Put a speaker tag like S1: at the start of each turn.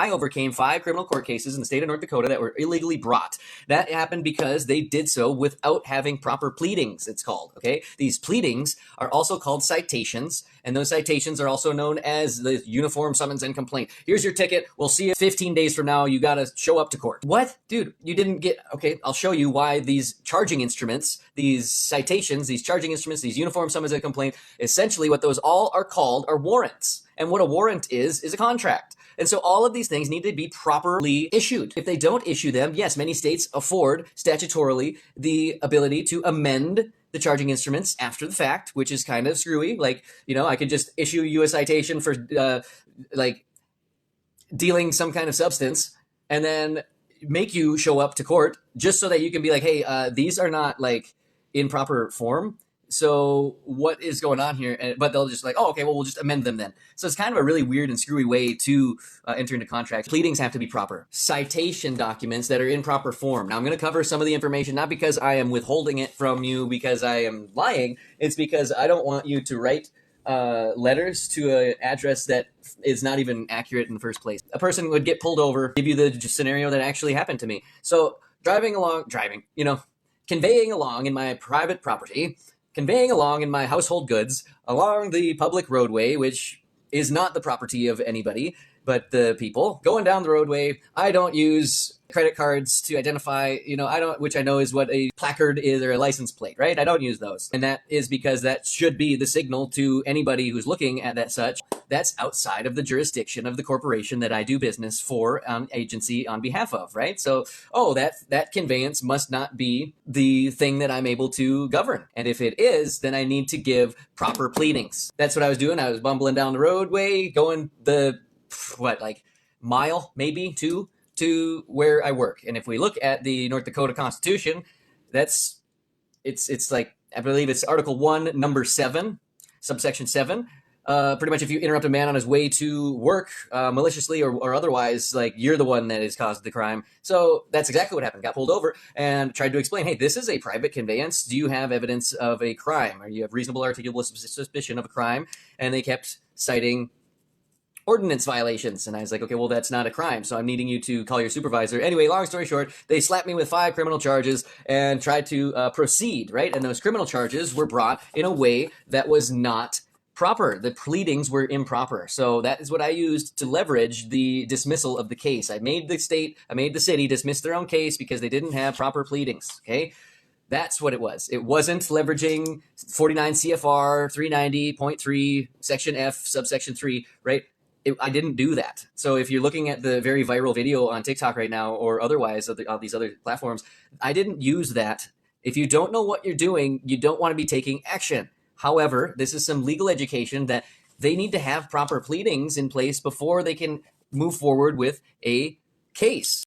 S1: I overcame 5 criminal court cases in the state of North Dakota that were illegally brought. That happened because they did so without having proper pleadings, it's called, okay? These pleadings are also called citations, and those citations are also known as the uniform summons and complaint. Here's your ticket. We'll see you 15 days from now. You got to show up to court. What? Dude, you didn't get... Okay, I'll show you why these charging instruments, these citations, these charging instruments, these uniform summons and complaint, essentially what those all are called are warrants. And what a warrant is a contract. And so all of these things need to be properly issued. If they don't issue them, yes, many states afford statutorily the ability to amend the charging instruments after the fact, which is kind of screwy. Like, you know, I could just issue you a citation for like dealing some kind of substance and then make you show up to court just so that you can be like, hey, these are not like in proper form. So what is going on here? But they'll just like, oh, okay, well, we'll just amend them then. So it's kind of a really weird and screwy way to enter into contracts. Pleadings have to be proper. Citation documents that are in proper form. Now, I'm going to cover some of the information, not because I am withholding it from you because I am lying. It's because I don't want you to write letters to an address that is not even accurate in the first place. A person would get pulled over, give you the scenario that actually happened to me. So conveying along in my private property, conveying along in my household goods along the public roadway, which is not the property of anybody but the people. Going down the roadway, I don't use credit cards to identify, which I know is what a placard is or a license plate, right? I don't use those. And that is because that should be the signal to anybody who's looking at that such. That's outside of the jurisdiction of the corporation that I do business for, agency on behalf of, right? So, that conveyance must not be the thing that I'm able to govern. And if it is, then I need to give proper pleadings. That's what I was doing. I was bumbling down the roadway, going the, mile, maybe, to where I work. And if we look at the North Dakota Constitution, it's like, I believe it's Article 1, Number 7, subsection 7. Pretty much if you interrupt a man on his way to work maliciously or otherwise, like, you're the one that has caused the crime. So that's exactly what happened. Got pulled over and tried to explain, hey, this is a private conveyance. Do you have evidence of a crime? Or you have reasonable articulable suspicion of a crime? And they kept citing ordinance violations. And I was like, okay, well, that's not a crime, so I'm needing you to call your supervisor. Anyway, long story short, they slapped me with 5 criminal charges and tried to proceed, right? And those criminal charges were brought in a way that was not proper. The pleadings were improper. So that is what I used to leverage the dismissal of the case. I made the city dismiss their own case because they didn't have proper pleadings, okay? That's what it was. It wasn't leveraging 49 CFR 390.3, Section F, subsection 3, right? I didn't do that. So if you're looking at the very viral video on TikTok right now or otherwise of these other platforms, I didn't use that. If you don't know what you're doing, you don't want to be taking action. However, this is some legal education that they need to have proper pleadings in place before they can move forward with a case.